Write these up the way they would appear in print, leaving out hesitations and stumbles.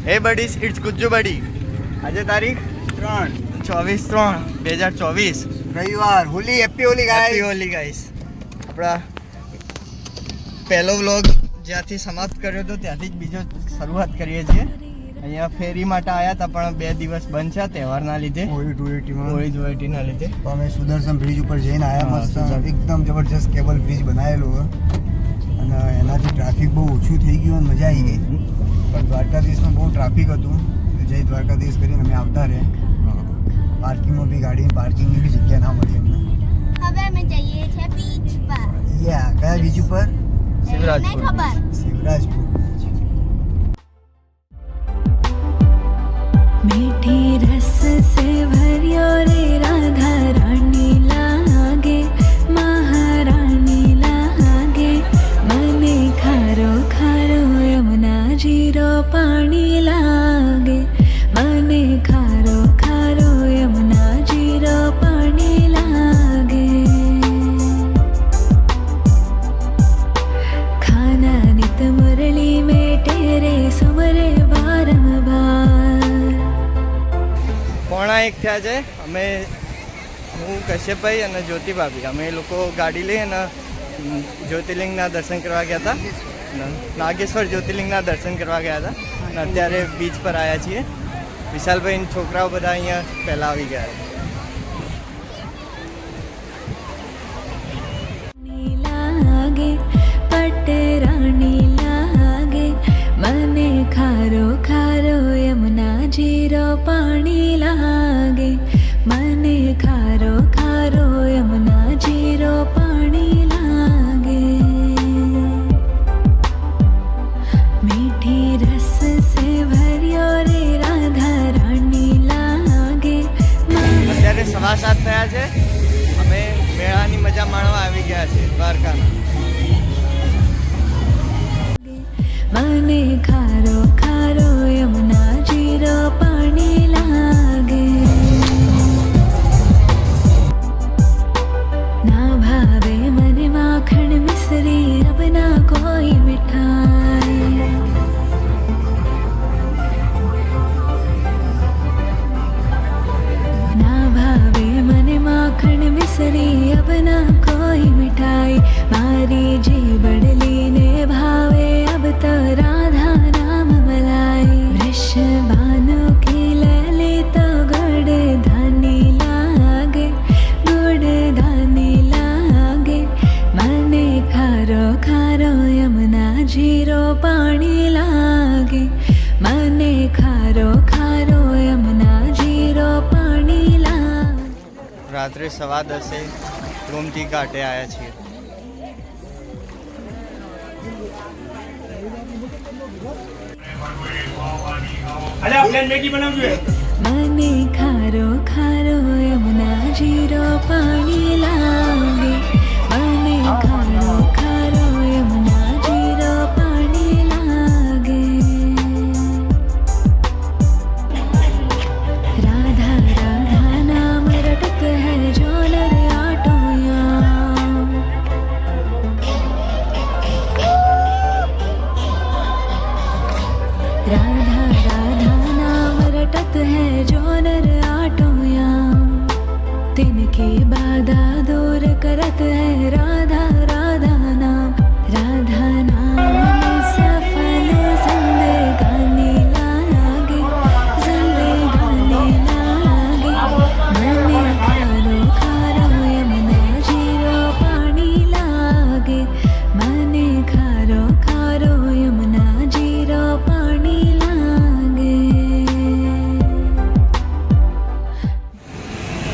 હે બડીસ, ઇટ્સ ગુજ્જુ બડી. આજે તારીખ 24/3/2024 રવિવાર. Holi, happy Holi guys. Happy Holi guys. આપણા પહેલો વ્લોગ જ્યાંથી સમાપ્ત કર્યો હતો ત્યાંથી જ બીજો શરૂઆત કરીએ છીએ. અહીંયા ફેરી માટે આવ્યા હતા પણ 2 દિવસ બંધ છે તહેવારના લીધે, હોળી ધૂળેટીના લીધે. તો અમે સુદર્શન બ્રિજ ઉપર જઈને આવ્યા. મસ્ત એકદમ જબરજસ્ત કેબલ બ્રિજ બનાવેલું હોય અને એનાથી ટ્રાફિક બહુ ઓછું થઈ ગયું અને મજા આવી ગઈ. પણ દ્વારકાધીશમાં બહુ ટ્રાફિક હતું. જય દ્વારકાધીશ કરીને અમે આવતા રહ્યા. પાર્કિંગમાં બી ગાડી પાર્કિંગની બી જગ્યા ના મળી અમને. હવે અમે જઈએ છીએ બીચ પર. કયા બીચ ઉપર? શિવરાજપુર. શિવરાજપુર. मीठी रस से भरियो रे राधा रानी लागे, महारानी लागे, मने खारो खारो यमुना जीरो पानी लागे, मने खारो खारो यमुना जीरो पानी लागे. खाना नित मुरली में तेरे सुमरे बारंबार. 1:45 થયા છે. અમે હું કશ્યપભાઈ અને જ્યોતિ ભાભી અમે લોકો ગાડી લઈ અને જ્યોતિર્લિંગના દર્શન કરવા ગયા હતા. નાગેશ્વર જ્યોતિર્લિંગના દર્શન કરવા ગયા હતા અને અત્યારે બીચ પર આવ્યા છીએ. વિશાલભાઈ છોકરાઓ બધા અહીંયા પહેલાં આવી ગયા. લાગે પટરાણી લાગે, મને ખારો ખારો યમુના જીરો પાણી લાગે, મને ખારો ખારો યમુના જીરો પાણી લાગે. મીઠી રસ સે ભર્યો રે રાધા રાણી લાગે. અત્યારે 7:15 થયા છે. અમે મેળાની મજા માણવા આવી ગયા છે દ્વારકાના. મને ખારો ખારો યમુના જીરો પાણી લાગે. ના ભાવે મને માખણ મિશ્રી અબ ના કોઈ મિઠાઈ. ના ભાવે મને માખણ મિશ્રી અબ ના કોઈ મિઠાઈ. મારી જી બડલીને ભાવે अब तो राधा नाम मलाई. वृषभानु की ललित गुड़ धानी लागे, गुड़ धानी लागे, मने खारो खारो यमुना जीरो पाणी लागे, मने खारो खारो यमुना जीरो पाणी लागे. રાત્રે 10:15 ગોમતી ઘાટે આવ્યા છીએ. મને ખારો ખારો યમુના જીરો પાણી લાગે, મને ખારો ખારો યમુના જીરો પાણી લાગે. રાધા રાધા નામ રટત હૈ જો નર આટોયા. राधा राधा नाम रटत है जो नर आटोया. तिनके बाधा दूर करत है राधा राधा नाम. राधा नाम में सफल जिंदगानी लागे, जिंदगानी लागे, मने खारो खारो यमुना जीरो पाणी लागे, मने खारो खारो यमुना जीरो पाणी लागे.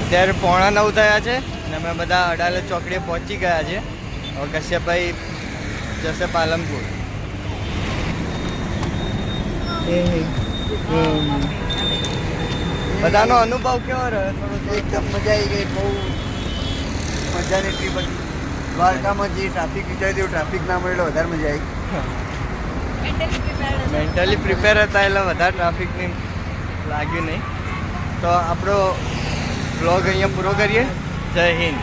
અત્યારે 8:45 થયા છે અને અમે બધા અડાલજ ચોકડીએ પહોંચી ગયા છે. હવે કશ્યપભાઈ જશે પાલનપુર. બધાનો અનુભવ કેવો રહ્યો? થોડો એકદમ મજા આવી ગઈ. બહુ મજાની ટ્રીપ હતી. દ્વારકામાં જે ટ્રાફિક વિચાર્યું તેવું ટ્રાફિક ના મળ્યો, વધારે મજા આવી. મેન્ટલી પ્રિપેર હતા એટલે વધારે ટ્રાફિકની લાગ્યું નહીં. તો આપણો બ્લોગ અહીંયા પૂરો કરીએ. જય હિન્દ.